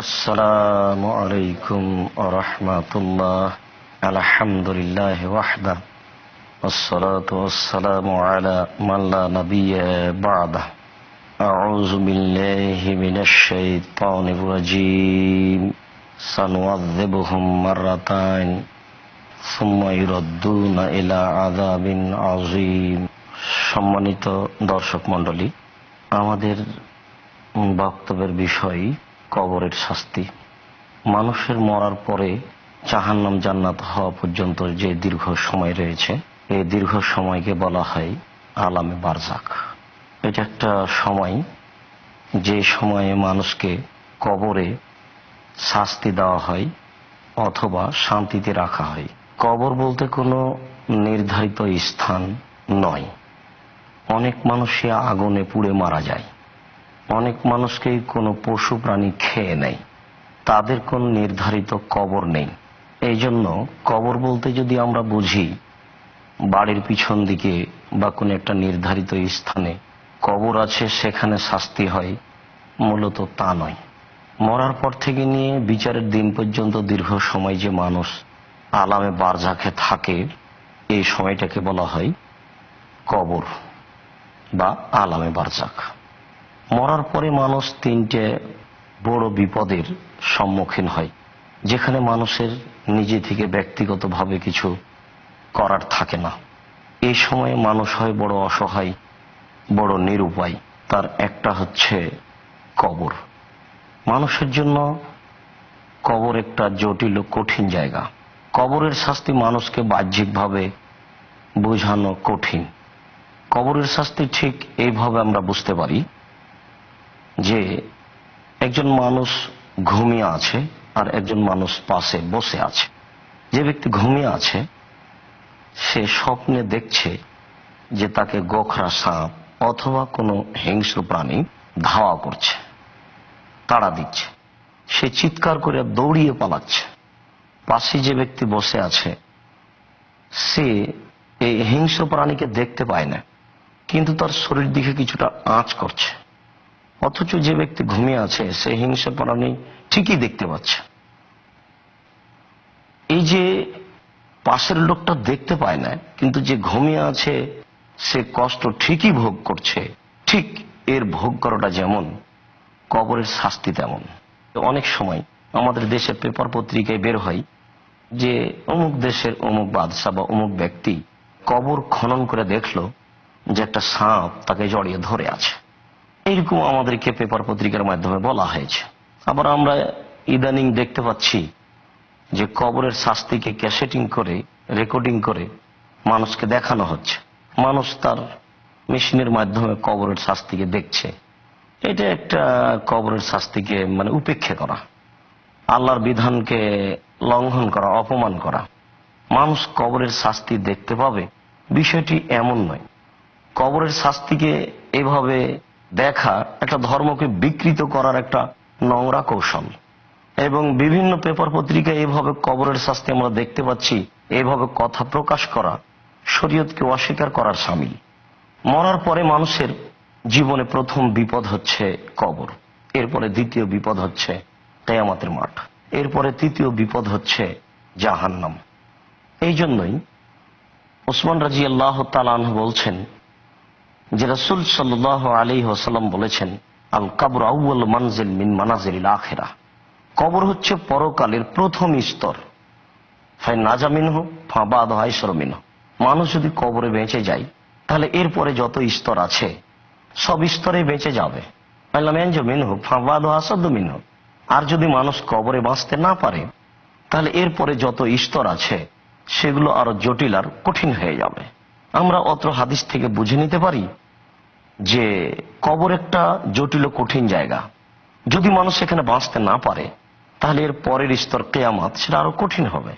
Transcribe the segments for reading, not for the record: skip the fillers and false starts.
আসসালামু আলাইকুম ওয়া রাহমাতুল্লাহ। আলহামদুলিল্লাহি ওয়াহদা ওয়াসসালাতু ওয়াসসালামু আলা মান লা নাবিয়্যা বা'দা। আউযু বিল্লাহি মিনাশ শাইতানির রাজীম। সানু'আযিবুহুম মাররাতাইন সুম্মা ইউরাদ্দুনা ইলা আযাবিন আযীম। সম্মানিত দর্শক মণ্ডলী, আমাদের বক্তব্যের বিষয় কবরের শাস্তি। মানুষের মরার পরে জাহান্নাম জান্নাত হওয়া পর্যন্ত যে দীর্ঘ সময় রয়েছে, এই দীর্ঘ সময়কে বলা হয় আলামে বারজাখ। এটা একটা সময় যে সময়ে মানুষকে কবরে শাস্তি দেওয়া হয় অথবা শান্তিতে রাখা হয়। কবর বলতে কোনো নির্ধারিত স্থান নয়। অনেক মানুষই আগুনে পুড়ে মারা যায়, অনেক মানুষকেই কোনো পশু প্রাণী খেয়ে নেয়, তাদের কোন নির্ধারিত কবর নেই। এই জন্য কবর বলতে যদি আমরা বুঝি বাড়ির পিছন দিকে বা কোনো একটা নির্ধারিত স্থানে কবর আছে সেখানে শাস্তি হয়, মূলত তা নয়। মরার পর থেকে নিয়ে বিচারের দিন পর্যন্ত দীর্ঘ সময় যে মানুষ আলামে বারজাখে থাকে, এই সময়টাকে বলা হয় কবর বা আলামে বারজাখ। মরার পরে মানুষ তিনটে বড় বিপদের সম্মুখীন হয়, যেখানে মানুষের নিজে থেকে ব্যক্তিগতভাবে কিছু করার থাকে না। এই সময়ে মানুষ হয় বড় অসহায়, বড় নিরুপায়। তার একটা হচ্ছে কবর। মানুষের জন্য কবর একটা জটিল ও কঠিন জায়গা। কবরের শাস্তি মানুষকে বাহ্যিকভাবে বোঝানো কঠিন। কবরের শাস্তি ঠিক এইভাবে আমরা বুঝতে পারি যে একজন মানুষ ঘুমিয়ে আছে আর একজন মানুষ পাশে বসে আছে। যে ব্যক্তি ঘুমিয়ে আছে সে স্বপ্নে দেখছে যে তাকে গোখরা সাপ অথবা কোনো হিংস্র প্রাণী ধাওয়া করছে, তাড়া দিচ্ছে। সে চিৎকার করে দৌড়িয়ে পালাচ্ছে। পাশে যে ব্যক্তি বসে আছে সে এই হিংস্র প্রাণীকে দেখতে পায় না, কিন্তু তার শরীর দিকে কিছুটা আঁচ করছে। অথচ যে ব্যক্তি ঘুমিয়ে আছে সে হিংস্র প্রাণী ঠিকই দেখতে পাচ্ছে। এই যে পাশের লোকটা দেখতে পায় না, কিন্তু যে ঘুমিয়ে আছে সে কষ্ট ঠিকই ভোগ করছে। ঠিক এর ভোগ করাটা যেমন, কবরের শাস্তি তেমন। অনেক সময় আমাদের দেশের পেপার পত্রিকায় বের হয় যে অমুক দেশের অমুক বাদশা বা অমুক ব্যক্তি কবর খনন করে দেখলো যে একটা সাপ তাকে জড়িয়ে ধরে আছে। এইরকম আমাদেরকে পেপার পত্রিকার মাধ্যমে বলা হয়েছে। আবার আমরা ইদানিং দেখতে পাচ্ছি যে কবরের শাস্তিকে ক্যাসেটিং করে, রেকর্ডিং করে মানুষকে দেখানো হচ্ছে। মানুষ তার মেশিনের মাধ্যমে কবরের শাস্তিকে দেখছে। এটা একটা কবরের শাস্তিকে উপেক্ষা করা, আল্লাহর বিধানকে লঙ্ঘন করা, অপমান করা। মানুষ কবরের শাস্তি দেখতে পাবে, বিষয়টি এমন নয়। কবরের শাস্তিকে এভাবে দেখা একটা ধর্মকে বিকৃত করার একটা নোংরা কৌশল। এবং বিভিন্ন পেপার পত্রিকায় এভাবে কবরের শাস্তি আমরা দেখতে পাচ্ছি, এভাবে কথা প্রকাশ করা শরীয়তকে অস্বীকার করার শামিল। মরার পরে মানুষের জীবনে প্রথম বিপদ হচ্ছে কবর, এরপরে দ্বিতীয় বিপদ হচ্ছে কিয়ামতের মাঠ, এরপরে তৃতীয় বিপদ হচ্ছে জাহান্নাম। এই জন্যই ওসমান রাদিয়াল্লাহু তাআলা আনহু বলছেন যে রাসূল সাল্লাল্লাহু আলাইহি ওয়াসাল্লাম বলেছেন, আল কবর আউয়াল মানজিল মিন মানাজিলিল আখিরাহ। কবর হচ্ছে পরকালের প্রথম স্তর। ফাইন নাজা মিনহু ফাবাদ আইসর মিনহু। মানুষ যদি কবরে বেঁচে যায় তাহলে এরপরে যত স্তর আছে সব স্তরে বেঁচে যাবে। মিনহু ফাবাদ আসাদ মিনহু। আর যদি মানুষ কবরে বাঁচতে না পারে তাহলে এরপরে যত স্তর আছে সেগুলো আরো জটিল আর কঠিন হয়ে যাবে। আমরা অত্র হাদিস থেকে বুঝে নিতে পারি যে কবর একটা জটিল ও কঠিন জায়গা। যদি মানুষ এখানে বাঁচতে না পারে তাহলে এর পরের স্তর কিয়ামত, সেটা আরো কঠিন হবে।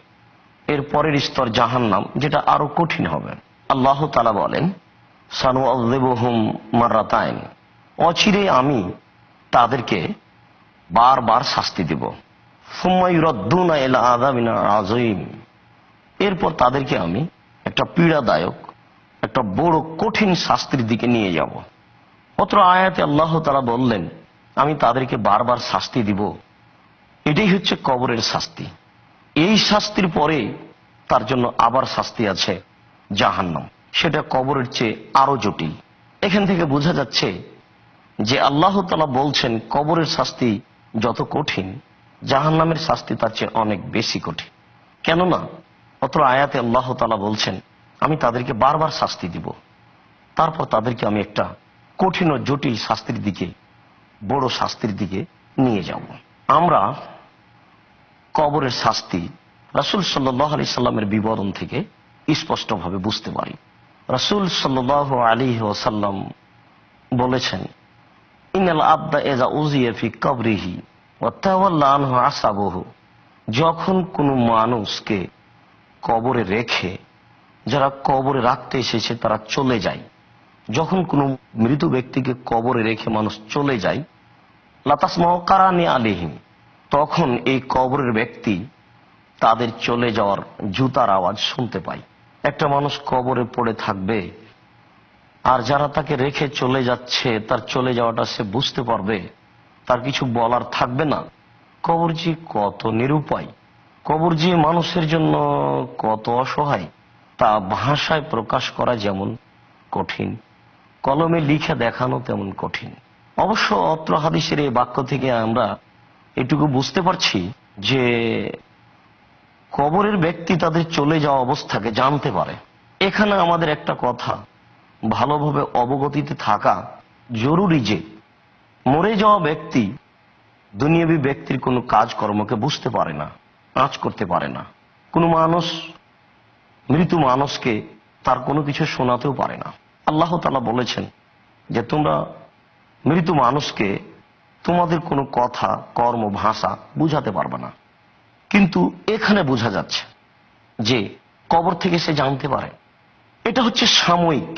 এর পরের স্তর জাহান্নাম, যেটা আরো কঠিন হবে। আল্লাহ তাআলা বলেন, সানুআযিবুহুম মাররাতাইন। অচিরে আমি তাদেরকে বারবার শাস্তি দেব। সুম্মা ইউরাদ্দুনা ইলা আযাবিন আযীম। এরপর তাদেরকে আমি একটা পীড়াদায়ক, একটা বড় কঠিন শাস্তির দিকে নিয়ে যাব। অত্র আয়াতে আল্লাহ তাআলা বললেন, আমি তাদেরকে বারবার শাস্তি দিব এটাই হচ্ছে কবরের শাস্তি। এই শাস্তির পরে তার জন্য আবার শাস্তি আছে জাহান্নাম, সেটা কবরের চেয়ে আরো জটিল। এখান থেকে বোঝা যাচ্ছে যে আল্লাহ তাআলা বলছেন কবরের শাস্তি যত কঠিন, জাহান্নামের শাস্তি তার চেয়ে অনেক বেশি কঠিন। কেননা অত্র আয়াতে আল্লাহ তাআলা বলছেন আমি তাদেরকে বারবার শাস্তি দিব, তারপর তাদেরকে আমি একটা কঠিন ও জটিল শাস্তির দিকে, বড় শাস্তির দিকে নিয়ে যাব। আমরা কবরের শাস্তি রাসূল সাল্লাল্লাহু আলাইহি সাল্লামের বিবরণ থেকে স্পষ্টভাবে বুঝতে পারি। রাসূল সাল্লাল্লাহু আলাইহি ওয়াসাল্লাম বলেছেন ইন্নাল আবদা ইযা উযিয়া ফি কবরিহি ওয়া তাওয়াল্লা আনহু আসাবুহু, যখন কোনো মানুষকে কবরে রেখে, যারা কবরে রাখতে এসেছে তারা চলে যায়, যখন কোনো মৃত ব্যক্তিকে কবরে রেখে মানুষ চলে যায়, লাতাসমাউ কারানি আলাইহিম, তখন এই কবরের ব্যক্তি তাদের চলে যাওয়ার জুতার আওয়াজ শুনতে পায়। একটা মানুষ কবরে পড়ে থাকবে, আর যারা তাকে রেখে চলে যাচ্ছে তার চলে যাওয়াটা সে বুঝতে পারবে, তার কিছু বলার থাকবে না। কবর যে কত নিরুপায়, কবর যে মানুষের জন্য কত অসহায়, তা ভাষায় প্রকাশ করা যেমন কঠিন, কলমে লিখে দেখানো তেমন কঠিন। অবশ্য অত্র হাদিসের এই বাক্য থেকে আমরা এটুকু বুঝতে পারছি যে কবরের ব্যক্তি তাদের চলে যাওয়া অবস্থাকে জানতে পারে। এখানে আমাদের একটা কথা ভালোভাবে অবগতিতে থাকা জরুরি যে মরে যাওয়া ব্যক্তি দুনিয়াবী ব্যক্তির কোনো কাজকর্মকে বুঝতে পারে না, আঁচ করতে পারে না। কোনো মানুষ মৃত মানুষকে তার কোনো কিছু শোনাতেও পারে না। আল্লাহ তাআলা বলেছেন যে তোমরা মৃত মানুষকে তোমাদের কোনো কথা, কর্ম, ভাষা বুঝাতে পারবে না। কিন্তু এখানে বোঝা যাচ্ছে যে কবর থেকে সে জানতে পারে। এটা হচ্ছে সাময়িক।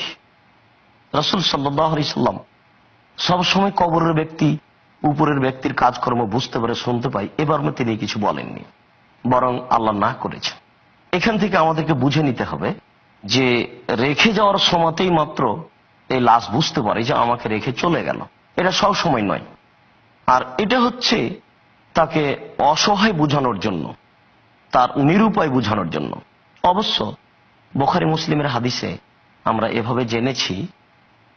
রাসূল সাল্লাল্লাহু আলাইহি সাল্লাম সবসময় কবরের ব্যক্তি, উপরের ব্যক্তির কাজকর্ম বুঝতে পারে, শুনতে পায়, এবার তিনি কিছু বলেননি, বরং আল্লাহ না করেছেন। এখান থেকে আমাদেরকে বুঝে নিতে হবে যে রেখে যাওয়ার সময়তেই মাত্র এই লাশ বুঝতে পারে যে আমাকে রেখে চলে গেল, এটা সব সময় নয়। আর এটা হচ্ছে তাকে অসহায় বোঝানোর জন্য, তার নিরুপায় বোঝানোর জন্য। অবশ্য বুখারী মুসলিমের হাদিসে আমরা এভাবে জেনেছি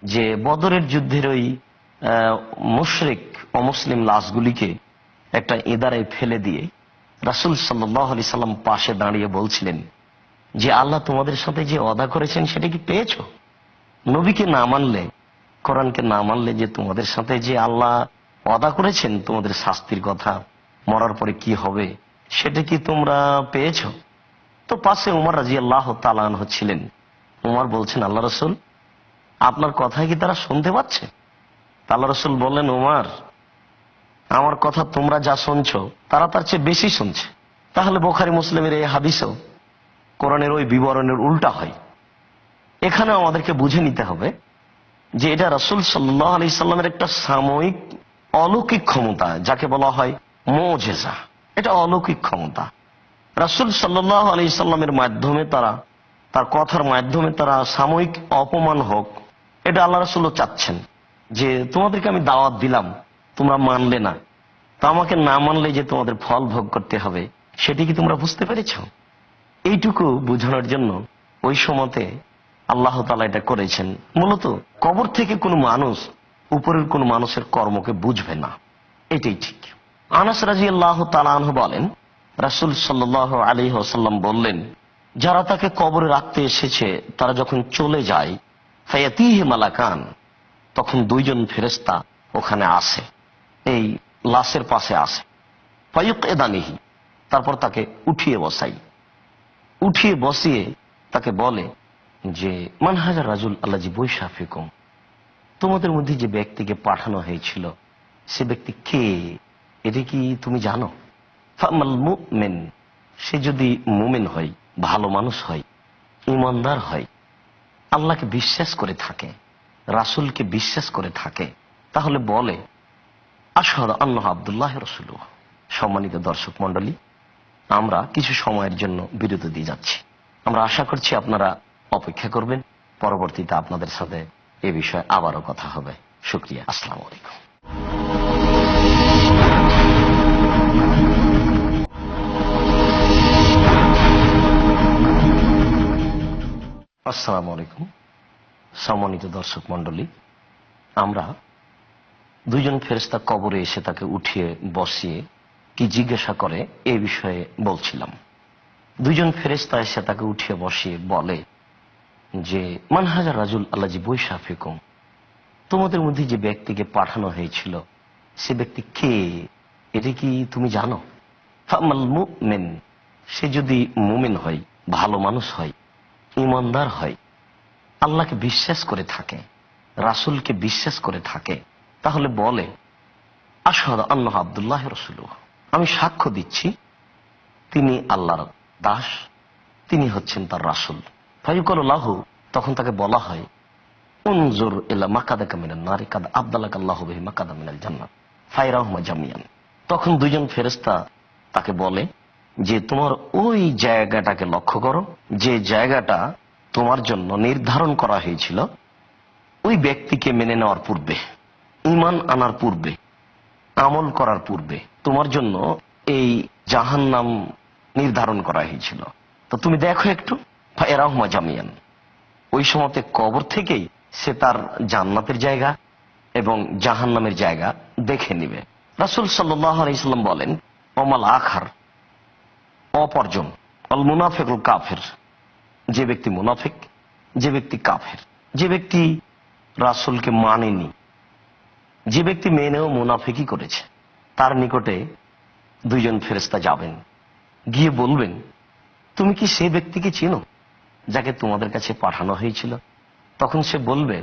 যে বদরের যুদ্ধের ওই মুশরিক অমুসলিম লাশগুলিকে একটা ইদারায় ফেলে দিয়ে রাসূল সাল্লাল্লাহু আলাইহি সাল্লাম পাশে দাঁড়িয়ে বলছিলেন যে আল্লাহ তোমাদের সাথে যে ওয়াদা করেছেন সেটা কি পেয়েছো? নবীকে না মানলে, কোরআনকে না মানলে যে তোমাদের সাথে যে আল্লাহ ওয়াদা করেছেন তোমাদের শাস্তির কথা, মরার পরে কি হবে, সেটা কি তোমরা পেয়েছো? তো পাশে উমর রাদিয়াল্লাহু তাআলা আনহু ছিলেন। উমর বলছেন আল্লাহ রাসূল, আপনার কথা কি তারা শুনতে পাচ্ছে? আল্লাহ রাসূল বললেন, উমর, আমার কথা তোমরা যা শুনছো তারা তার চেয়ে বেশি শুনছে। তাহলে বুখারী মুসলিমের এই হাদিসও কোরআনের ওই বিবরণের উল্টা হয়। এখানে আমাদেরকে বুঝে নিতে হবে যে এটা রাসূল সাল্লাল্লাহু আলাইহি সাল্লামের একটা সাময়িক অলৌকিক ক্ষমতা, যাকে বলা হয় মুজিজা। এটা অলৌকিক ক্ষমতা। রাসূল সাল্লাল্লাহু আলাইহি সাল্লামের মাধ্যমে তারা, তার কথার মাধ্যমে তারা সাময়িক অপমান হোক, এটা আল্লাহ রাসূলও চাচ্ছেন যে তোমাদেরকে আমি দাওয়াত দিলাম, তোমরা মানলে না, তা আমাকে না মানলে যে তোমাদের ফল ভোগ করতে হবে সেটি কি তোমরা বুঝতে পেরেছ? এইটুকু বোঝানোর জন্য ওই সময়তে আল্লাহ তাআলা এটা করেছেন। মূলত কবর থেকে কোনো মানুষ উপরের কোনো মানুষের কর্মকে বুঝবে না, এটাই ঠিক। আনাস রাদিয়াল্লাহু তাআলা আনহু বলেন রাসূল সাল্লাল্লাহু আলাইহি ওয়াসাল্লাম বললেন, যারা তাকে কবরে রাখতে এসেছে তারা যখন চলে যায়, ফায়াতিহি মালাকান, তখন দুইজন ফেরেশতা ওখানে আসে, এই লাশের পাশে আসে। ফায়ুকইদানিহি, তারপর তাকে উঠিয়ে বসাই, উঠিয়ে বসিয়ে তাকে বলে যে মান হাজার রাজুল আল্লাজি বৈশা ফিকুম, তোমাদের মধ্যে যে ব্যক্তিকে পাঠানো হয়েছিল সে ব্যক্তি কে, এটা কি তুমি জানো? ফামাল মুমিন, সে যদি মুমিন হয়, ভালো মানুষ হয়, ইমানদার হয়, আল্লাহকে বিশ্বাস করে থাকে, রাসূলকে বিশ্বাস করে থাকে, তাহলে বলে আশহাদু আন্নাহু আব্দুল্লাহি ওয়া রাসূলুহু। সম্মানিত দর্শক মণ্ডলী, আমরা কিছু সময়ের জন্য বিরতি দিয়ে যাচ্ছি। আমরা আশা করছি আপনারা অপেক্ষা করবেন, পরবর্তীতে আপনাদের সাথে এ বিষয়ে আবারও কথা হবে। শুকরিয়া, আসসালামু আলাইকুম। আসসালামু আলাইকুম। সম্মানিত দর্শক মণ্ডলী, আমরা দুইজন ফেরেশতা কবরে এসে তাকে উঠিয়ে বসিয়ে কি জিজ্ঞাসা করে এ বিষয়ে বলছিলাম। দুইজন ফেরেশতা এসে তাকে উঠিয়ে বসিয়ে বলে যে মান হাজার রাজুল আল্লাজি বৈশাফিকুম, তোমাদের মধ্যে যে ব্যক্তিকে পাঠানো হয়েছিল সে ব্যক্তি কে, এটা কি তুমি জানো? ফামাল মুমিন, সে যদি মুমিন হয়, ভালো মানুষ হয়, ইমানদার হয়, আল্লাহকে বিশ্বাস করে থাকে, রাসূলকে বিশ্বাস করে থাকে, তাহলে বলে আশহাদু আন্নাহু আব্দুল্লাহ রাসূলুহ, আমি সাক্ষ্য দিচ্ছি তিনি আল্লাহর দাস, তিনি হচ্ছেন তার রাসূল। ফায়ুকালু লাহু, তখন তাকে বলা হয় উনজুর ইলা মাকাদাকা মিনান নারি কাদ আবদালাকা আল্লাহু বিহি মাকাদা মিনাল জান্নাহ ফায়রাহুমা জামিয়ান। তখন দুইজন ফেরেশতা তাকে বলে যে তোমার ওই জায়গাটাকে লক্ষ্য করো, যে জায়গাটা তোমার জন্য নির্ধারণ করা হয়েছিল ওই ব্যক্তিকে মেনে নেওয়ার পূর্বে, ঈমান আনার পূর্বে, আমল করার পূর্বে তোমার জন্য এই জাহান্নাম নির্ধারণ করা হয়েছিল। তো তুমি দেখো একটু, ফায়রাহুমা জামিয়ান, ওই সময়তে কবর থেকেই সে তার জান্নাতের জায়গা এবং জাহান্নামের জায়গা দেখে নিবে। রাসূল সাল্লাল্লাহু আলাইহি সাল্লাম বলেন ওমাল আখার, অপরজন, অল মুনাফিকুল কাফির, যে ব্যক্তি মুনাফিক, যে ব্যক্তি কাফের, যে ব্যক্তি রাসূলকে মানেনি, যে ব্যক্তি মেনেও মুনাফিকই করেছে, তার নিকটে দুইজন ফেরেশতা যাবেন, গিয়ে বলবেন তুমি কি সেই ব্যক্তিকে চেনো যাকে তোমাদের কাছে পাঠানো হয়েছিল? তখন সে বলবে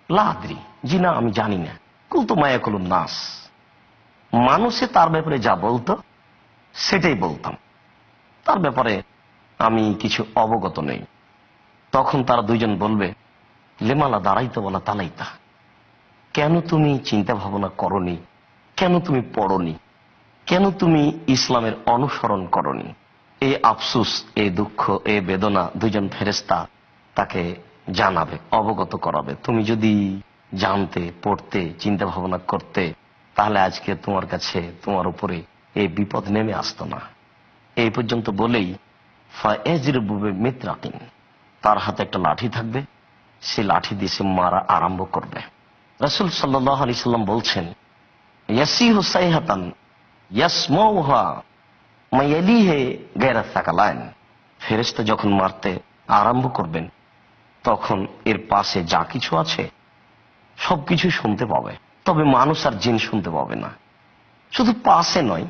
লা আদরি, জি না, আমি জানি না। কুলতু মা ইয়াকুলুন নাস, মানুষে তার ব্যাপারে যা বলতো সেটাই বলতাম, তার ব্যাপারে আমি কিছু অবগত নেই। তখন তারা দুইজন বলবে লেমালা দাঁড়াইতে বলা তালাইতা, কেন তুমি চিন্তা ভাবনা করনি, কেন তুমি পড়নি, কেন তুমি ইসলামের অনুসরণ করনি? এই আফসুস, এই দুঃখ, এই বেদনা দুইজন ফেরেশতা তাকে জানাবে, অবগত করাবে। তুমি যদি জানতে, পড়তে, চিন্তা ভাবনা করতে, তাহলে আজকে তোমার কাছে, তোমার উপরে এই বিপদ নেমে আসতো না। এই পর্যন্ত বলেই ফায়াজরিবু বিমিতরাকিন, তার হাতে একটা লাঠি থাকবে, সে লাঠি দিয়ে সে মারা আরম্ভ করবে। রাসূল সাল্লাল্লাহু আলাইহি সাল্লাম বলছেন ইয়াসিহু সাইহাতান ইয়াসমাউহা মায়ালিহে গায়রা সাকালাইন, ফেরেশতা যখন মারতে আরম্ভ করবেন তখন এর পাশে যা কিছু আছে সবকিছু শুনতে পাবে, তবে মানুষ আর জিন শুনতে পাবে না। শুধু পাশে নয়,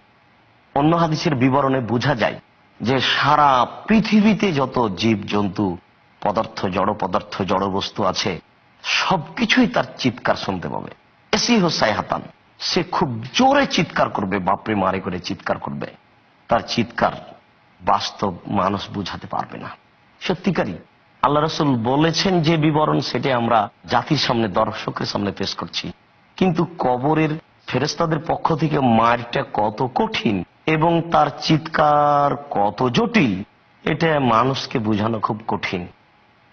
অন্য হাদিসের বিবরণে বোঝা যায় যে সারা পৃথিবীতে যত জীব জন্তু, পদার্থ, জড় পদার্থ, জড় বস্তু আছে সবকিছুই তার চিৎকার শুনতে পাবে। এসি হোসাই হাতান, সে খুব জোরে চিৎকার করবে, বাপরে মারে করে চিৎকার করবে। তার চিৎকার বাস্তব মানুষ বুঝাতে পারবে না। সত্যিকারী আল্লাহ রাসূল বলেছেন যে বিবরণ, সেটা আমরা জাতির সামনে, দর্শকের সামনে পেশ করছি। কিন্তু কবরের ফেরেশতাদের পক্ষ থেকে মারটা কত কঠিন এবং তার চিৎকার কত জটিল, এটা মানুষকে বোঝানো খুব কঠিন।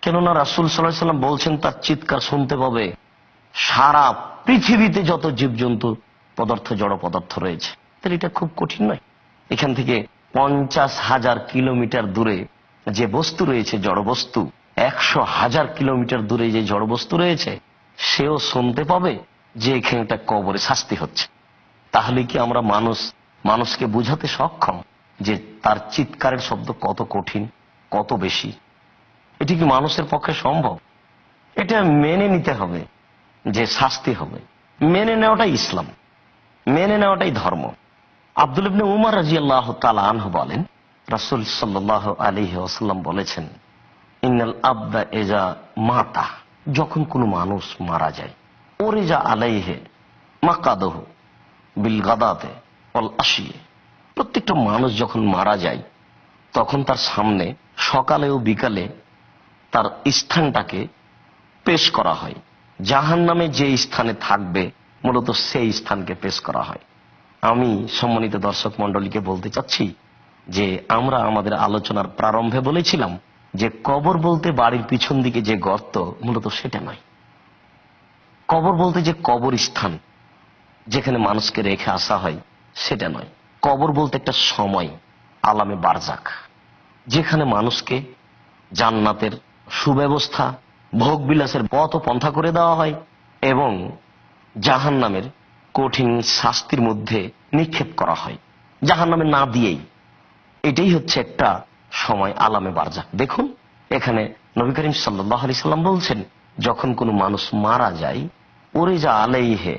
কেননা রাসূল সাল্লাল্লাহু আলাইহি ওয়াসাল্লাম বলছেন তার চিৎকার শুনতে পাবে সারা পৃথিবীতে যত জীবজন্তু, পদার্থ, জড় পদার্থ রয়েছে। তাহলে এটা খুব কঠিন নয়। এখান থেকে 50,000 কিলোমিটার দূরে যে বস্তু রয়েছে, জড় বস্তু, 100,000 কিলোমিটার দূরে যে জড় বস্তু রয়েছে, সেও শুনতে পাবে যে এখানটা কবরে শাস্তি হচ্ছে। তাহলে কি আমরা মানুষকে বুঝাতে সক্ষম যে তার চিৎকারের শব্দ কত কঠিন, কত বেশি? এটি কি মানুষের পক্ষে সম্ভব? এটা মেনে নিতে হবে যে শাস্তি হবে। মেনে নেওয়াটাই ইসলাম, মেনে নেওয়াটাই ধর্ম। আব্দুল ইবনে উমর রাদিয়াল্লাহু তাআলা আনহু বলেন রাসূল সাল্লাল্লাহু আলাইহি ওয়াসাল্লাম বলেছেন ইন্নাল আবদা ইজা মাতা, যখন কোনো মানুষ মারা যায়, ওরিজা আলাইহি মাকাদহু বিল গাদাতে ওয়াল আশিয়ে, প্রত্যেকটা মানুষ যখন মারা যায় তখন তার সামনে সকালে ও বিকালে তার স্থানটাকে পেশ করা হয়। জাহান্নামে যে স্থানে থাকবে মূলত সেই স্থানকে পেশ করা হয়। আমি সম্মানিত দর্শক মন্ডলীকে বলতে চাচ্ছি যে আমরা আমাদের আলোচনার প্রারম্ভে বলেছিলাম যে কবর বলতে বাড়ির পিছন দিকে যে গর্ত, মূলত সেটা নয়। কবর বলতে যে কবর স্থান যেখানে মানুষকে রেখে আসা হয়, সেটা নয়। কবর বলতে একটা সময়, আলামে বারজাক, যেখানে মানুষকে জান্নাতের সুব্যবস্থা, ভোগ বিলাসের পথ ও পন্থা করে দেওয়া হয় এবং জাহান্নামের কঠিন শাস্তির মধ্যে নিক্ষেপ করা হয় জাহান্নামে না দিয়েই। এটাই হচ্ছে একটা সময় আলামে বারজাখ। দেখুন এখানে নবী করিম সাল্লাল্লাহু আলাইহি সাল্লাম বলছেন, যখন কোনো মানুষ মারা যায়, ওরে যা আলাইহে,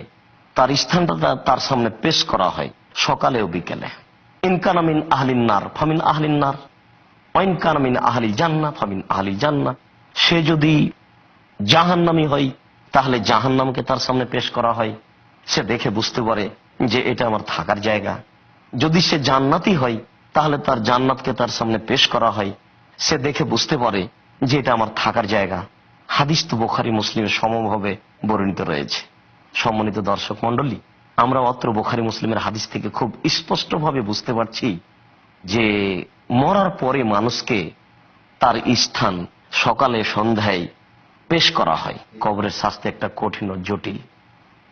তার স্থানটা তার সামনে পেশ করা হয় সকালে ও বিকেলে। ইনকানা মিন আহলিন নার ফামিন আহলিন নার, ওয়াইনকানা মিন আহলিল জান্নাহ ফামিন আহলিল জান্নাহ। সে যদি জাহান্নামী হয় তাহলে জাহান্নামকে তার সামনে পেশ করা হয়, সে দেখে বুঝতে পারে যে এটা আমার থাকার জায়গা। যদি সে জান্নাতি হয় তাহলে তার জান্নাতকে তার সামনে পেশ করা হয়, সে দেখে বুঝতে পারে যে এটা আমার থাকার জায়গা। হাদিস তো বুখারী মুসলিমের সমভাবে বর্ণিত রয়েছে। সম্মানিত দর্শক মণ্ডলী, আমরা অত্র বুখারী মুসলিমের হাদিস থেকে খুব স্পষ্টভাবে বুঝতে পারছি যে মরার পরে মানুষকে তার স্থান সকালে সন্ধ্যায় পেশ করা হয়। কবরের শাস্তি একটা কঠিন ও জটিল,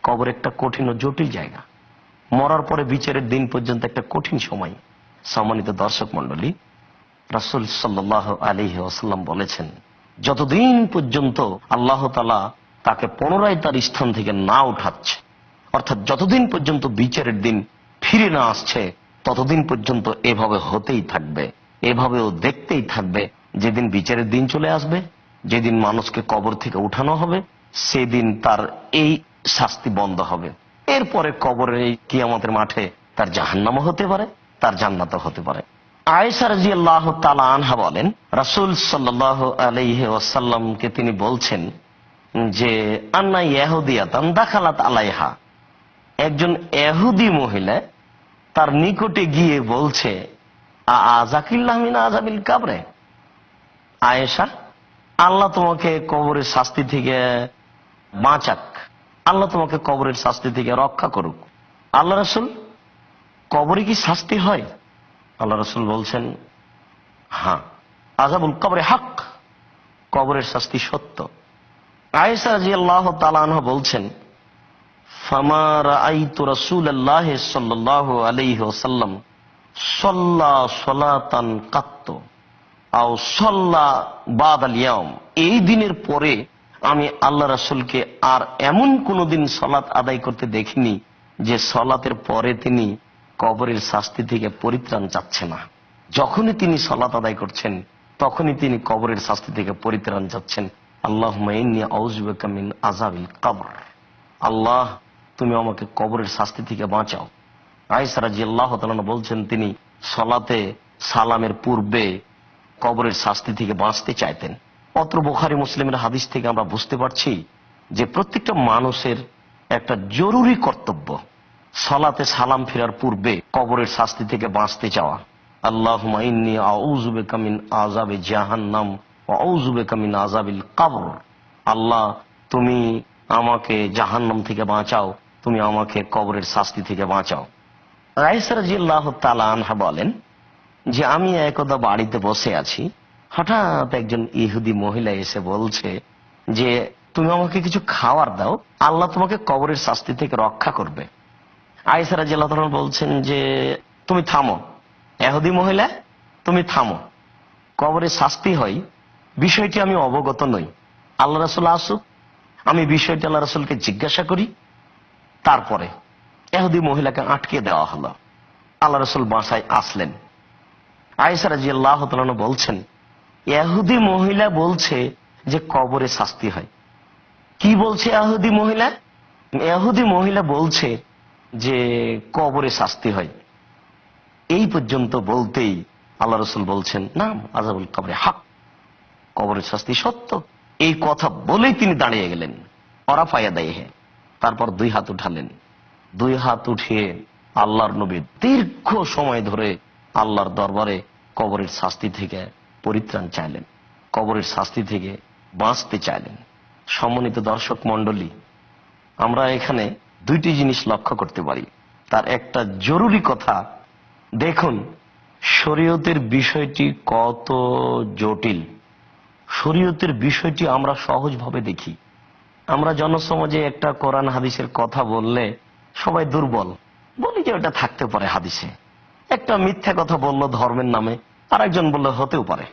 কবর একটা কঠিন ও জটিল জায়গা। মরার পরে বিচারের দিন পর্যন্ত একটা কঠিন সময়। সম্মানিত দর্শক মণ্ডলী, রাসূল সাল্লাল্লাহু আলাইহি ওয়াসাল্লাম বলেছেন, যতদিন পর্যন্ত আল্লাহ তাআলা তাকে পুনরায় তার স্থান থেকে না উঠাচ্ছে, অর্থাৎ যতদিন পর্যন্ত বিচারের দিন ফিরে না আসছে, ততদিন পর্যন্ত এভাবে হতেই থাকবে, এভাবেও দেখতেই থাকবে। যেদিন বিচারের দিন চলে আসবে, যেদিন মানুষকে কবর থেকে উঠানো হবে, সেদিন তার এই শাস্তি বন্ধ হবে। এরপরে কবরের এই কিয়ামতের মাঠে তার জাহান্নামও হতে পারে, তার জান্নাতও হতে পারে। আয়েশা রাদিয়াল্লাহু তাআলা আনহা বলেন, রাসূল সাল্লাল্লাহু আলাইহি ওয়াসাল্লামকে তিনি বলছেন যে আন্না ইহুদিয়াতান দাখালাত আলাইহা, একজন ইহুদি মহিলা তার নিকটে গিয়ে বলছে, আযাকিল্লাহু মিন আযাবিল কবরে, আয়েশা, আল্লাহ তোমাকে কবরের শাস্তি থেকে বাঁচাক, আল্লাহ তোমাকে কবরের শাস্তি থেকে রক্ষা করুক। আল্লাহ রাসূল, কবরে কি শাস্তি হয়? আল্লাহ রাসূল বলছেন, হ্যাঁ, আযাবুল কবরে হক, কবরের শাস্তি সত্য। আয়েশা রাদিয়াল্লাহু তাআলা আনহা বলছেন, ফামা রাআইতু রাসূলুল্লাহ সাল্লাল্লাহু আলাইহি ওয়াসাল্লাম সাল্লা সালাতান কাত্ত আও সাল্লা বাদাল ইয়াউম, এই দিনের পরে আমি আল্লাহ রাসূলকে আর এমন কোনদিন সালাত আদায় করতে দেখিনি যে সালাতের পরে তিনি কবরের শাস্তি থেকে পরিত্রাণ চাচ্ছে না। যখনই তিনি সালাত আদায় করছেন তখনই তিনি কবরের শাস্তি থেকে পরিত্রাণ চাচ্ছেন। আল্লাহুম্মা ইন্নী আউযু বিকা মিন আযাবিল কবর, আল্লাহ তুমি আমাকে কবরের শাস্তি থেকে বাঁচাও। আয়েশা রাদিয়াল্লাহু তাআলা বলছেন, তিনি সালাতে সালামের পূর্বে কবরের শাস্তি থেকে বাঁচতে চাইতেন। অত্র বুখারী মুসলিমের হাদিস থেকে আমরা বুঝতে পারছি যে প্রত্যেকটা মানুষের একটা জরুরি কর্তব্য সালাতে সালাম ফেরার পূর্বে কবরের শাস্তি থেকে বাঁচতে চাওয়া। আল্লাহুম্মা ইন্নী আউযু বিকা মিন আযাবি জাহান্নাম ওয়া আউযু বিকা মিন আযাবিল কবর, আল্লাহ তুমি আমাকে জাহান্নাম থেকে বাঁচাও, তুমি আমাকে কবরের শাস্তি থেকে বাঁচাও। আয়েশা রাদিয়াল্লাহু তাআলা আনহা বলেন যে আমি একদা বাড়িতে বসে আছি, হঠাৎ একজন ইহুদি মহিলা এসে বলছে যে তুমি আমাকে কিছু খাবার দাও, আল্লাহ তোমাকে কবরের শাস্তি থেকে রক্ষা করবে। আয়েশা রাদিয়াল্লাহু তাআলা বলছেন যে তুমি থামো, ইহুদি মহিলা তুমি থামো, কবরের শাস্তি হয় বিষয়টি আমি অবগত নই, আল্লাহ রাসূল আসুক, আমি বিষয়টি আল্লাহ রাসূলকে জিজ্ঞাসা করি। তারপরে ইহুদি মহিলাকে আটকে দেওয়া হলো। আল্লাহ রাসূল বাসায় আসলেন। আয়েশা রাদিয়াল্লাহু তাআলা বলছেন, ইহুদি মহিলা বলছে যে কবরে শাস্তি হয়। কি বলছে ইহুদি মহিলা? ইহুদি মহিলা বলছে যে কবরে শাস্তি হয়। এই পর্যন্ত বলতেই আল্লাহ রাসূল বলছেন, নাম আযাবুল কবরে হক, কবরের শাস্তি সত্য। এই কথা বলেই তিনি দাঁড়িয়ে গেলেন। অরাফায়া দাইহে, তারপর দুই হাত উঠালেন। দুই হাত উঠিয়ে আল্লাহর নবী দীর্ঘ সময় ধরে আল্লাহর দরবারে কবরের শাস্তি থেকে পরিত্রাণ চাইলেন, কবরের শাস্তি থেকে বাঁচতে চাইলেন। সম্মানিত দর্শক মণ্ডলী, আমরা এখানে দুইটি জিনিস লক্ষ্য করতে পারি। তার একটা জরুরি কথা, দেখুন শরীয়তের বিষয়টি কত জটিল। শরীয়তের বিষয়টি আমরা সহজভাবে দেখি। আমরা জনসমাজে একটা কোরআন হাদিসের কথা বললে সবাই দুর্বল বলি যে ওটা থাকতে পারে হাদিসে। একটা মিথ্যা কথা বললো ধর্মের নামে, আর একজন বললে হতেও পারে।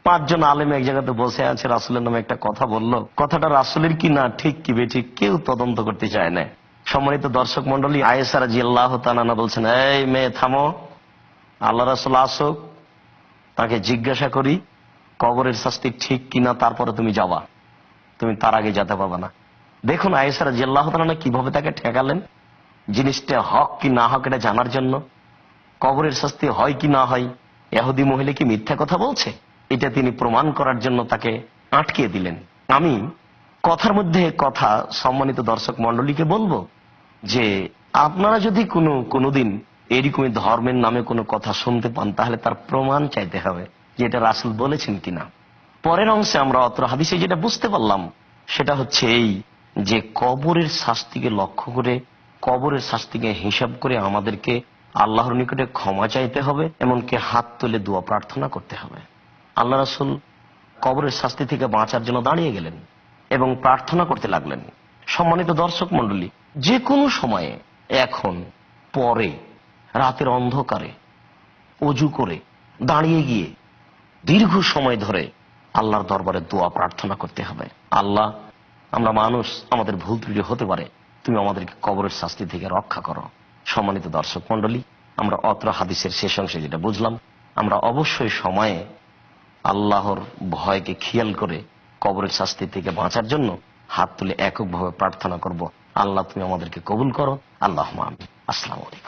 5 জন আলেম এক জায়গাতে বসে আছে, রাসূলের নামে একটা কথা বললো, কথাটা রাসূলের কি না ঠিক কি বেঠিক কেউ তদন্ত করতে চায় না। সম্মানিত দর্শক মন্ডলী, আয়েশা রাদিয়াল্লাহু তাআলা আনহা বলছেন, এই মেয়ে থামো, আল্লাহ রাসূল আসুক, তাকে জিজ্ঞাসা করি কবরের শাস্তি ঠিক কিনা, তারপরে তুমি যাবা, তুমি তার আগে যেতে পারবে না। দেখুন আয়েশা রাদিয়াল্লাহু তাআলা কিভাবে তাকে ঠেকালেন, জিনিসটা হক কি না হক এটা জানার জন্য। কবরের শাস্তি হয় কি না হয়, ইহুদি মহিলা কি মিথ্যা কথা বলছে, এটা তিনি প্রমাণ করার জন্য তাকে আটকে দিলেন। আমি কথার মধ্যে কথা সম্মানিত দর্শক মন্ডলীকে বলবো যে আপনারা যদি কোনোদিন এরকমই ধর্মের নামে কোনো কথা শুনতে পান, তাহলে তার প্রমাণ চাইতে হবে যে এটা রাসূল বলেছেন কিনা। পরের অংশে আমরা অত্র হাদিসে যেটা বুঝতে পারলাম সেটা হচ্ছে এই যে কবরের শাস্তিকে লক্ষ্য করে, কবরের শাস্তিকে হিসাব করে আমাদেরকে আল্লাহর নিকটে ক্ষমা চাইতে হবে, এমনকি হাত তুলে দোয়া প্রার্থনা করতে হবে। আল্লাহ রাসূল কবরের শাস্তি থেকে বাঁচার জন্য দাঁড়িয়ে গেলেন এবং প্রার্থনা করতে লাগলেন। সম্মানিত দর্শক মন্ডলী, যে কোনো সময়ে, এখন, পরে, রাতের অন্ধকারে অজু করে দাঁড়িয়ে গিয়ে দীর্ঘ সময় ধরে আল্লাহর দরবারে দোয়া প্রার্থনা করতে হবে। আল্লাহ, আমরা মানুষ, আমাদের ভুল ত্রুটি হতে পারে, তুমি আমাদেরকে কবরের শাস্তি থেকে রক্ষা করো। সম্মানিত দর্শক মন্ডলী, আমরা অত্র হাদিসের শেষ অংশে যেটা বুঝলাম, আমরা অবশ্যই সময়ে আল্লাহর ভয়কে খেয়াল করে কবরের শাস্তি থেকে বাঁচার জন্য হাত তুলে এককভাবে প্রার্থনা করব, আল্লাহ তুমি আমাদেরকে কবুল করো। আল্লাহুম্মা আমিন। আসসালামু আলাইকুম।